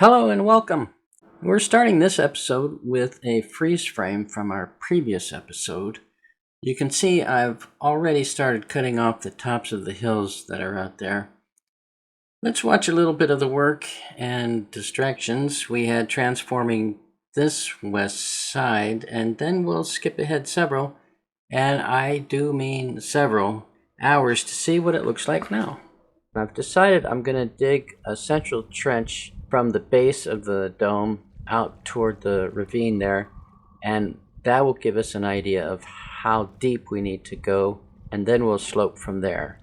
Hello and welcome. We're starting this episode with a freeze frame from our previous episode. You can see I've already started cutting off the tops of the hills that are out there. Let's watch a little bit of the work and distractions. We had transforming this west side, and then we'll skip ahead several, and I do mean several, hours to see what it looks like now. I've decided I'm going to dig a central trench from the base of the dome out toward the ravine there, and that will give us an idea of how deep we need to go, and then we'll slope from there.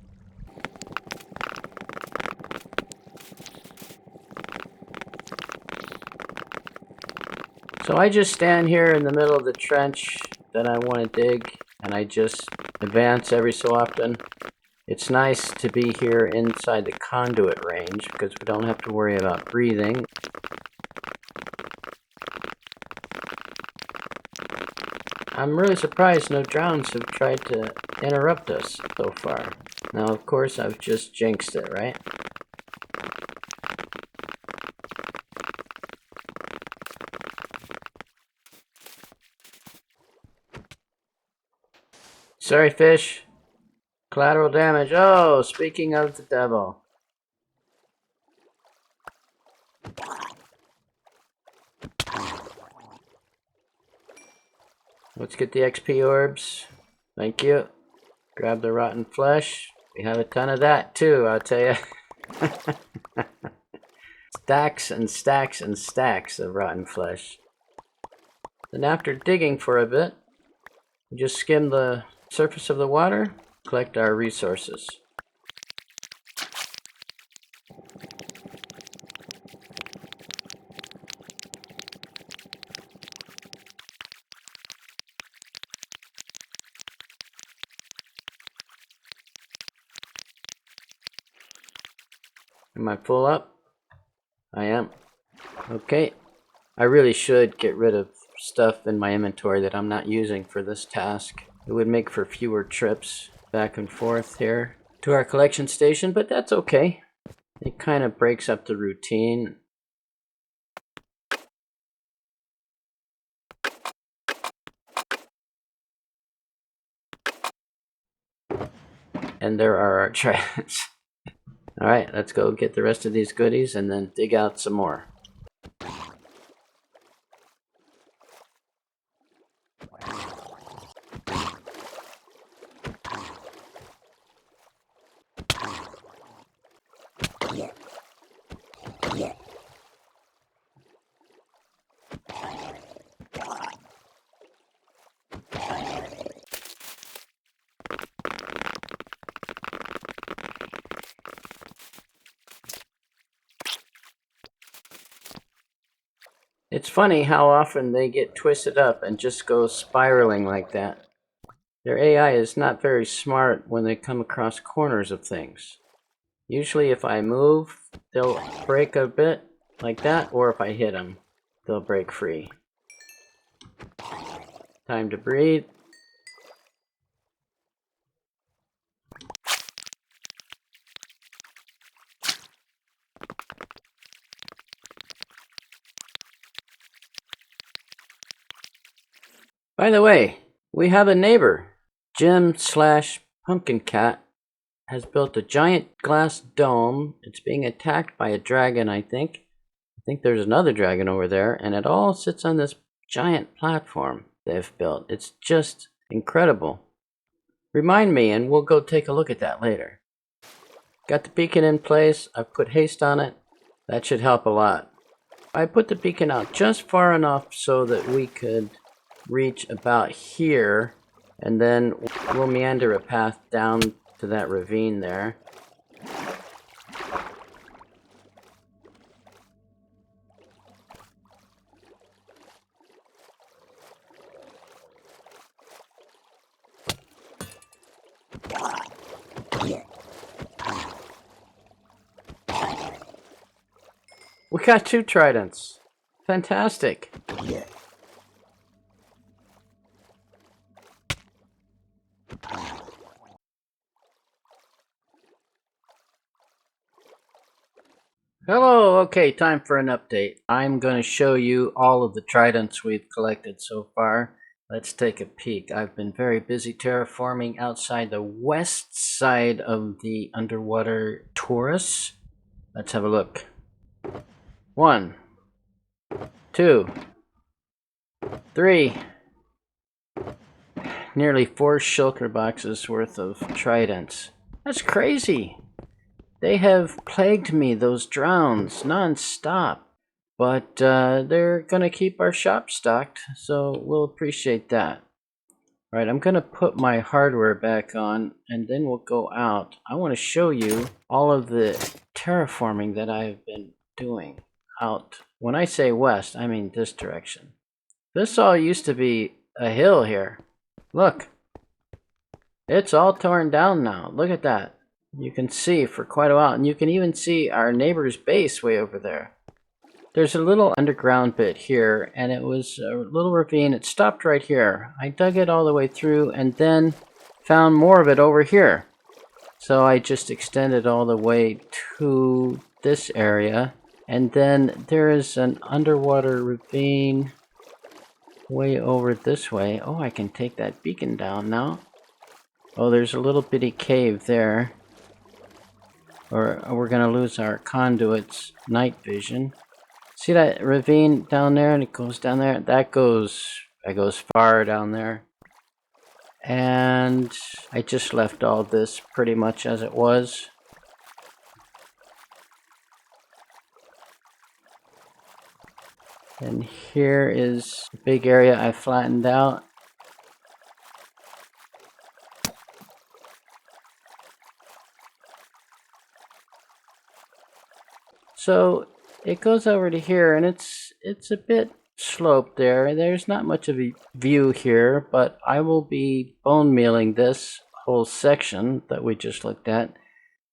So I just stand here in the middle of the trench that I want to dig, and I just advance every so often. It's nice to be here inside the conduit range because we don't have to worry about breathing. I'm really surprised no drones have tried to interrupt us so far. Now, of course, I've just jinxed it, right? Sorry, fish. Collateral damage. Oh, speaking of the devil. Let's get the XP orbs. Thank you. Grab the rotten flesh. We have a ton of that too, I'll tell you. Stacks and stacks and stacks of rotten flesh. Then after digging for a bit, we just skim the surface of the water, collect our resources. Am I full up? I am. Okay. I really should get rid of stuff in my inventory that I'm not using for this task. It would make for fewer trips back and forth here to our collection station, but that's okay. It kind of breaks up the routine. And there are our tridents. Alright, let's go get the rest of these goodies and then dig out some more. It's funny how often they get twisted up and just go spiraling like that. Their AI is not very smart when they come across corners of things. Usually if I move, they'll break a bit like that, or if I hit them, they'll break free. Time to breathe. By the way, we have a neighbor. Jim/Pumpkin Cat has built a giant glass dome. It's being attacked by a dragon, I think. I think there's another dragon over there, and it all sits on this giant platform they've built. It's just incredible. Remind me, and we'll go take a look at that later. Got the beacon in place. I've put haste on it. That should help a lot. I put the beacon out just far enough so that we could reach about here, and then we'll meander a path down to that ravine there. We got 2 tridents. Fantastic. Hello, okay, time for an update. I'm going to show you all of the tridents we've collected so far. Let's take a peek. I've been very busy terraforming outside the west side of the underwater Taurus. Let's have a look. 1, 2, 3, nearly 4 shulker boxes worth of tridents. That's crazy. They have plagued me, those drowns, non-stop. But they're going to keep our shop stocked, so we'll appreciate that. Right, I'm going to put my hardware back on, and then we'll go out. I want to show you all of the terraforming that I've been doing out. When I say west, I mean this direction. This all used to be a hill here. Look. It's all torn down now. Look at that. You can see for quite a while, and you can even see our neighbor's base way over there. There's a little underground bit here, and it was a little ravine. It stopped right here. I dug it all the way through and then found more of it over here. So I just extended all the way to this area. And then there is an underwater ravine way over this way. Oh, I can take that beacon down now. Oh, there's a little bitty cave there. Or we're going to lose our conduit's night vision. See that ravine down there, and it goes down there? That goes far down there. And I just left all this pretty much as it was. And here is a big area I flattened out. So it goes over to here, and it's a bit sloped there. There's not much of a view here, but I will be bone mealing this whole section that we just looked at,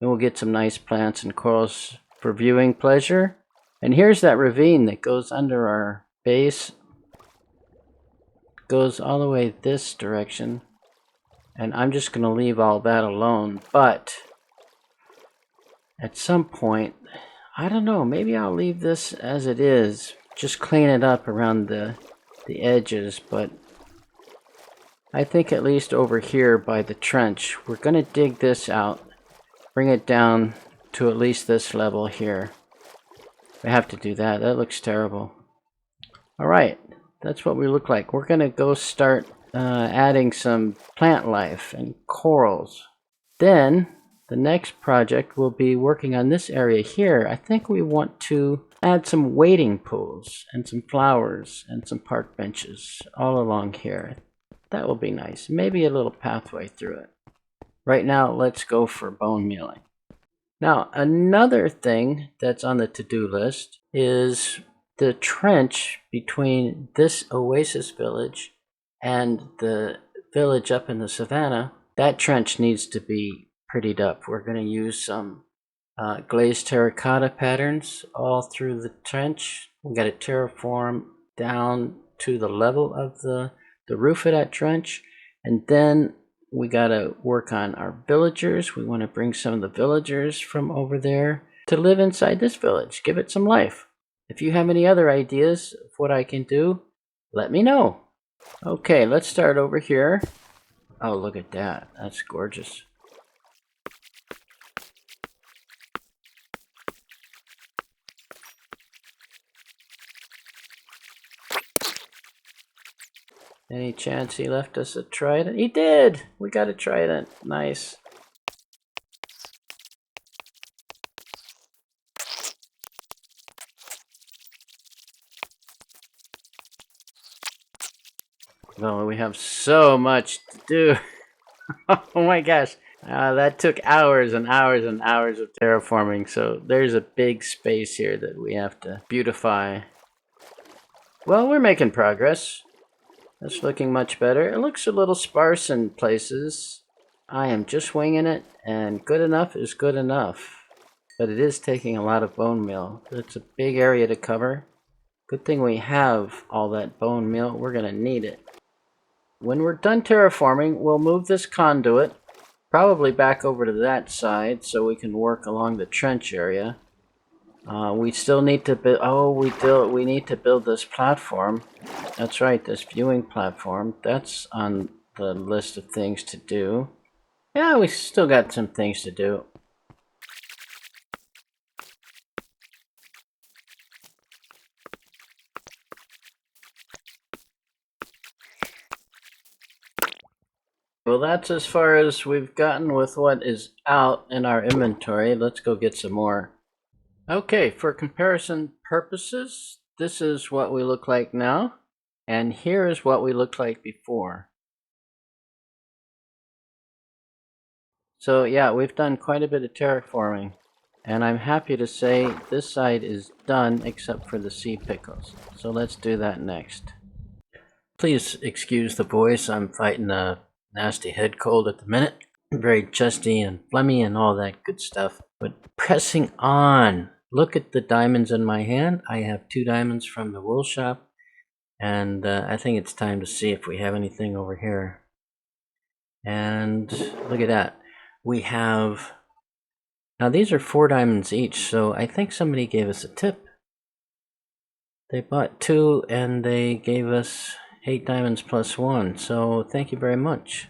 and we'll get some nice plants and corals for viewing pleasure. And here's that ravine that goes under our base. Goes all the way this direction, and I'm just going to leave all that alone. But at some point, I don't know, maybe I'll leave this as it is, just clean it up around the edges. But I think at least over here by the trench, we're going to dig this out, bring it down to at least this level here. We have to do that. That looks terrible. Alright, that's what we look like. We're going to go start adding some plant life and corals. Then the next project will be working on this area here. I think we want to add some wading pools and some flowers and some park benches all along here. That will be nice. Maybe a little pathway through it. Right now, let's go for bone mealing. Now, another thing that's on the to-do list is the trench between this oasis village and the village up in the savannah. That trench needs to be prettied up. We're going to use some glazed terracotta patterns all through the trench. We got to terraform down to the level of the roof of that trench, and then we got to work on our villagers. We want to bring some of the villagers from over there to live inside this village. Give it some life. If you have any other ideas of what I can do, let me know. Okay, let's start over here. Oh, look at that. That's gorgeous. Any chance he left us a trident? He did! We got a trident. Nice. Oh, we have so much to do. Oh my gosh. That took hours and hours and hours of terraforming, so there's a big space here that we have to beautify. Well, we're making progress. That's looking much better. It looks a little sparse in places. I am just winging it, and good enough is good enough. But it is taking a lot of bone meal. It's a big area to cover. Good thing we have all that bone meal. We're going to need it. When we're done terraforming, we'll move this conduit probably back over to that side so we can work along the trench area. We still need to build. Oh, we need to build this platform. That's right, this viewing platform. That's on the list of things to do. Yeah, we still got some things to do. Well, that's as far as we've gotten with what is out in our inventory. Let's go get some more. Okay, for comparison purposes, this is what we look like now, and here is what we looked like before. So yeah, we've done quite a bit of terraforming, and I'm happy to say this side is done except for the sea pickles. So let's do that next. Please excuse the voice, I'm fighting a nasty head cold at the minute. Very chesty and phlegmy and all that good stuff. But pressing on. Look at the diamonds in my hand. I have 2 diamonds from the wool shop. And I think it's time to see if we have anything over here. And look at that. We have... Now these are 4 diamonds each, so I think somebody gave us a tip. They bought 2 and they gave us 8 diamonds plus 1, so thank you very much.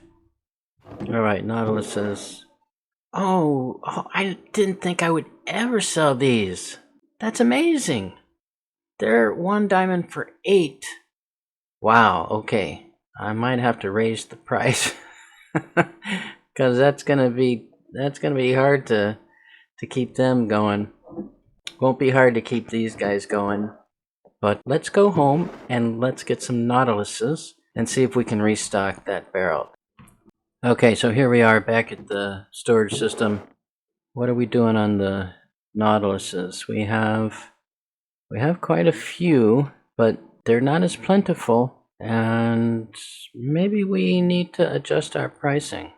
Alright, Nautilus says... Oh, I didn't think I would ever sell these. That's amazing. They're 1 diamond for 8. Wow, okay. I might have to raise the price. Because that's gonna be hard to keep them going. Won't be hard to keep these guys going. But let's go home and let's get some Nautiluses and see if we can restock that barrel. Okay, so here we are back at the storage system. What are we doing on the Nautiluses? We have quite a few, but they're not as plentiful, and maybe we need to adjust our pricing.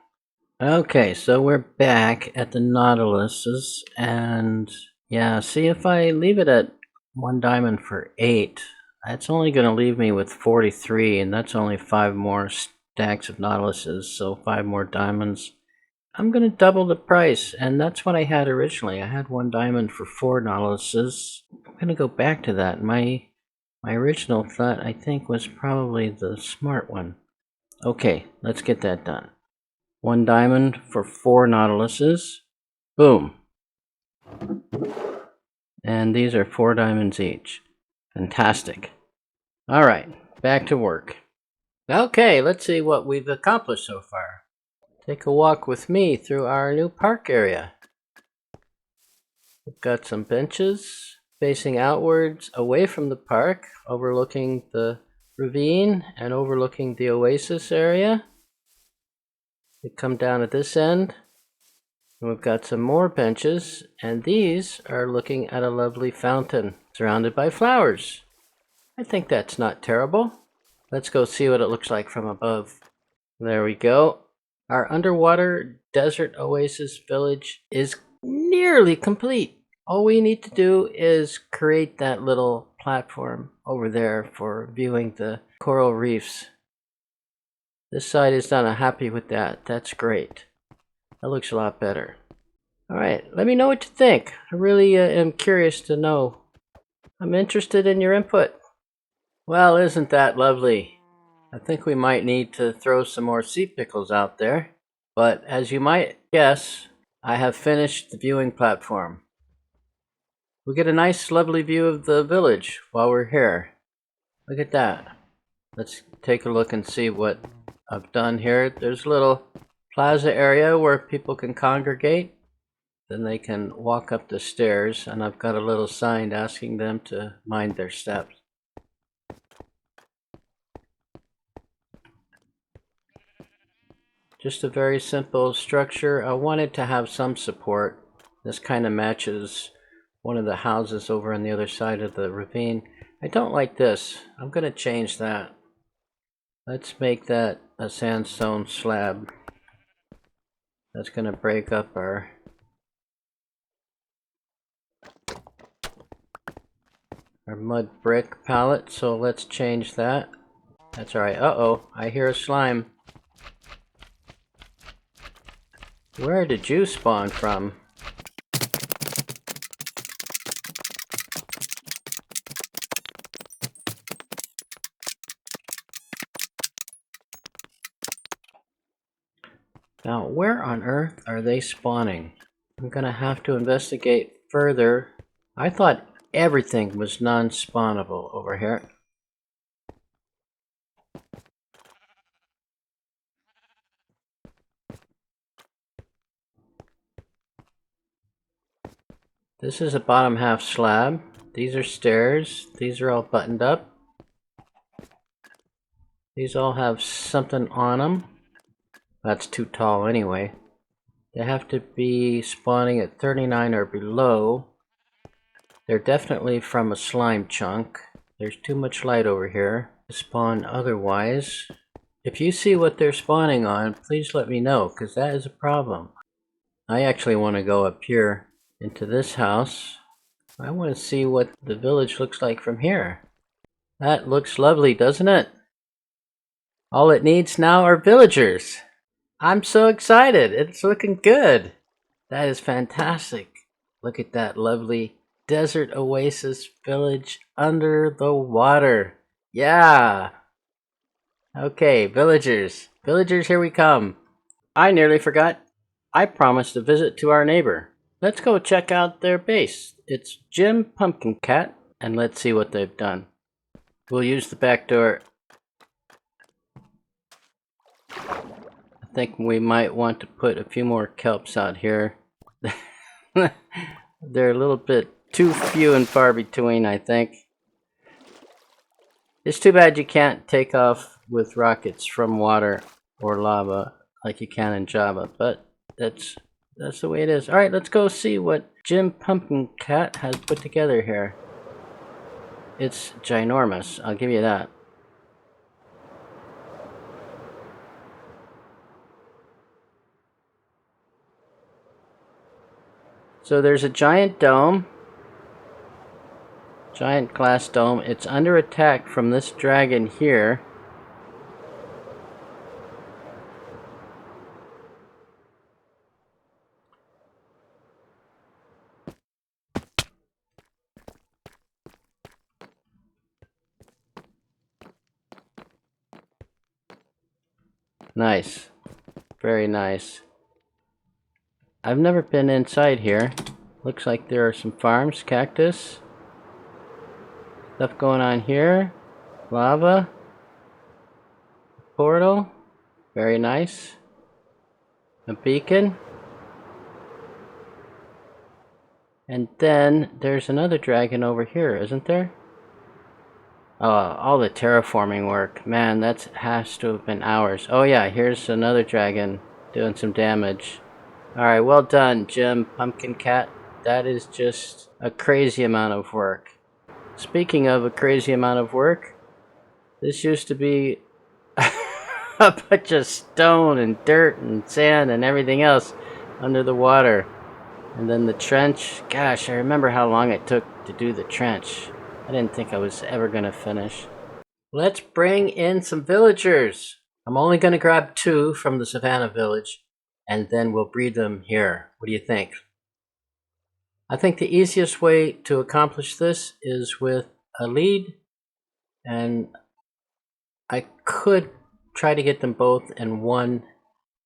Okay, so we're back at the Nautiluses, and yeah, see, if I leave it at 1 diamond for 8, that's only going to leave me with 43, and that's only 5 more stacks of Nautiluses, so 5 more diamonds. I'm going to double the price, and that's what I had originally. I had 1 diamond for 4 Nautiluses. I'm going to go back to that. My original thought, I think, was probably the smart one. Okay, let's get that done. 1 diamond for 4 Nautiluses. Boom. And these are 4 diamonds each. Fantastic. Alright, back to work. Okay, let's see what we've accomplished so far. Take a walk with me through our new park area. We've got some benches facing outwards away from the park, overlooking the ravine and overlooking the oasis area. We come down at this end, and we've got some more benches, and these are looking at a lovely fountain surrounded by flowers. I think that's not terrible. Let's go see what it looks like from above. There we go. Our underwater desert oasis village is nearly complete. All we need to do is create that little platform over there for viewing the coral reefs. This side is done. I'm happy with that. That's great. That looks a lot better. Alright, let me know what you think. I really am curious to know. I'm interested in your input. Well, isn't that lovely? I think we might need to throw some more sea pickles out there. But as you might guess, I have finished the viewing platform. We get a nice lovely view of the village while we're here. Look at that. Let's take a look and see what I've done here. There's a little plaza area where people can congregate. Then they can walk up the stairs, and I've got a little sign asking them to mind their steps. Just a very simple structure. I wanted to have some support. This kind of matches one of the houses over on the other side of the ravine. I don't like this. I'm going to change that. Let's make that a sandstone slab. That's going to break up our mud brick palette, so let's change that. That's alright. Uh-oh, I hear a slime. Where did you spawn from? Now, where on earth are they spawning? I'm gonna have to investigate further. I thought everything was non-spawnable over here. This is a bottom half slab. These are stairs. These are all buttoned up. These all have something on them. That's too tall anyway. They have to be spawning at 39 or below. They're definitely from a slime chunk. There's too much light over here to spawn otherwise. If you see what they're spawning on, please let me know, because that is a problem. I actually want to go up here into this house. I want to see what the village looks like from here. That looks lovely, doesn't it? All it needs now are villagers. I'm so excited. It's looking good. That is fantastic. Look at that lovely desert oasis village under the water. Yeah. Okay, villagers. Villagers, here we come. I nearly forgot. I promised a visit to our neighbor. Let's go check out their base. It's Jim Pumpkin Cat, and let's see what they've done. We'll use the back door. I think we might want to put a few more kelps out here. They're a little bit too few and far between, I think. It's too bad you can't take off with rockets from water or lava like you can in Java, but that's the way it is. Alright, let's go see what Jim Pumpkin Cat has put together here. It's ginormous, I'll give you that. So there's a giant dome. Giant glass dome. It's under attack from this dragon here. Nice. Very nice. I've never been inside here. Looks like there are some farms, cactus. Stuff going on here. Lava. Portal. Very nice. A beacon. And then there's another dragon over here, isn't there? All the terraforming work. Man, that has to have been hours. Oh yeah, here's another dragon doing some damage. Alright, well done, Jim Pumpkin Cat. That is just a crazy amount of work. Speaking of a crazy amount of work, this used to be a bunch of stone and dirt and sand and everything else under the water. And then the trench. Gosh, I remember how long it took to do the trench. I didn't think I was ever going to finish. Let's bring in some villagers. I'm only going to grab 2 from the Savannah village, and then we'll breed them here. What do you think? I think the easiest way to accomplish this is with a lead, and I could try to get them both in one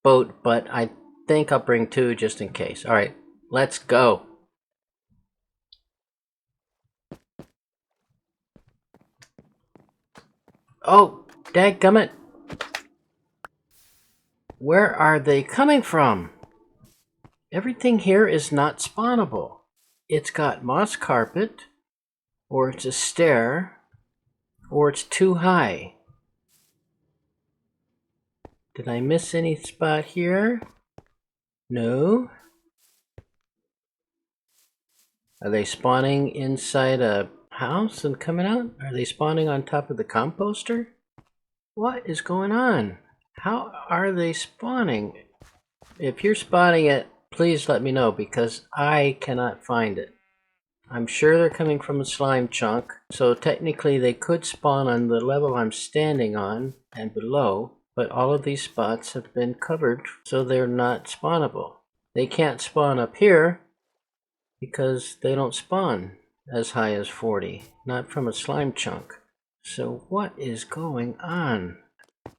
boat, but I think I'll bring 2 just in case. Alright, let's go. Oh, dadgummit. Where are they coming from? Everything here is not spawnable. It's got moss carpet, or it's a stair, or it's too high. Did I miss any spot here? No. Are they spawning inside a house and coming out? Are they spawning on top of the composter? What is going on? How are they spawning? If you're spotting it, please let me know, because I cannot find it. I'm sure they're coming from a slime chunk, so technically they could spawn on the level I'm standing on and below, but all of these spots have been covered, so they're not spawnable. They can't spawn up here because they don't spawn as high as 40, not from a slime chunk. So what is going on?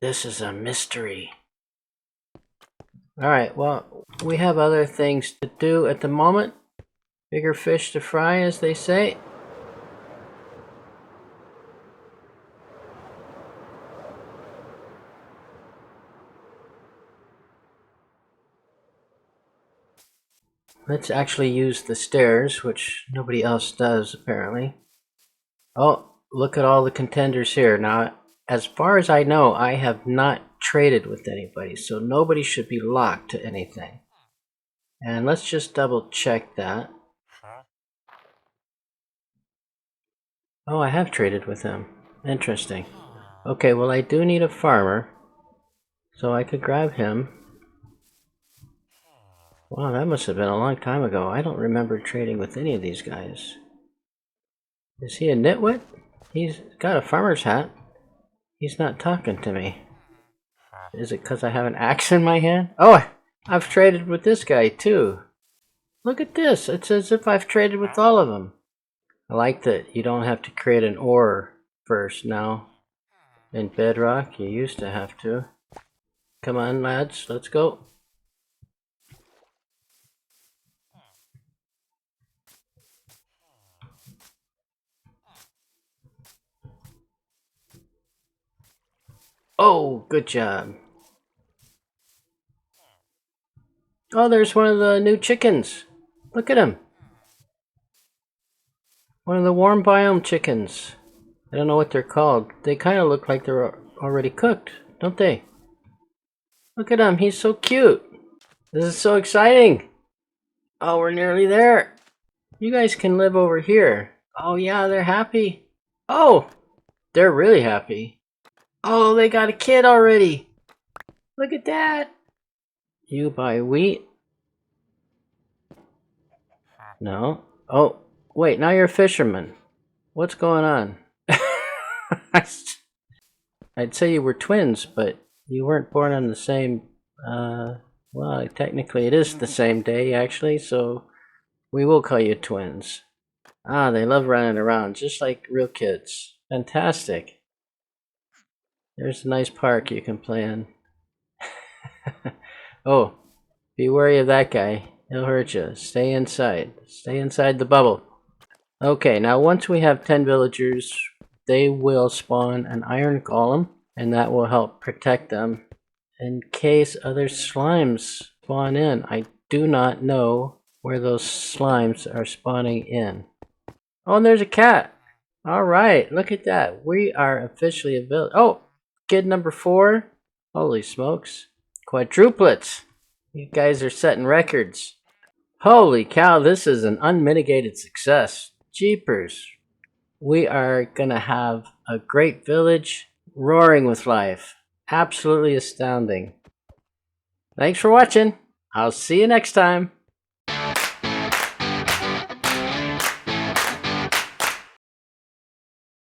This is a mystery. Alright, well, we have other things to do at the moment. Bigger fish to fry, as they say. Let's actually use the stairs, which nobody else does, apparently. Oh, look at all the contenders here. Now, as far as I know, I have not traded with anybody, so nobody should be locked to anything. And let's just double check that. Oh, I have traded with him. Interesting. Okay, well, I do need a farmer, so I could grab him. Wow, that must have been a long time ago. I don't remember trading with any of these guys. Is he a nitwit? He's got a farmer's hat. He's not talking to me. Is it because I have an axe in my hand? Oh, I've traded with this guy too. Look at this. It's as if I've traded with all of them. I like that you don't have to create an ore first now. In Bedrock, you used to have to. Come on, lads. Let's go. Oh, good job. Oh, there's one of the new chickens. Look at him. One of the warm biome chickens. I don't know what they're called. They kind of look like they're already cooked, don't they? Look at him. He's so cute. This is so exciting. Oh, we're nearly there. You guys can live over here. Oh, yeah, they're happy. Oh, they're really happy. Oh, they got a kid already. Look at that. You buy wheat? No. Oh, wait, now you're a fisherman. What's going on? I'd say you were twins, but you weren't born on the same, well, technically it is the same day, actually, so we will call you twins. Ah, they love running around, just like real kids. Fantastic. There's a nice park you can play in. Oh, be wary of that guy. He'll hurt you. Stay inside. Stay inside the bubble. Okay, now once we have 10 villagers, they will spawn an iron golem, and that will help protect them in case other slimes spawn in. I do not know where those slimes are spawning in. Oh, and there's a cat. Alright, look at that. We are officially a village. Oh, kid number 4. Holy smokes. Quadruplets. You guys are setting records. Holy cow, this is an unmitigated success. Jeepers. We are gonna have a great village roaring with life. Absolutely astounding. Thanks for watching. I'll see you next time.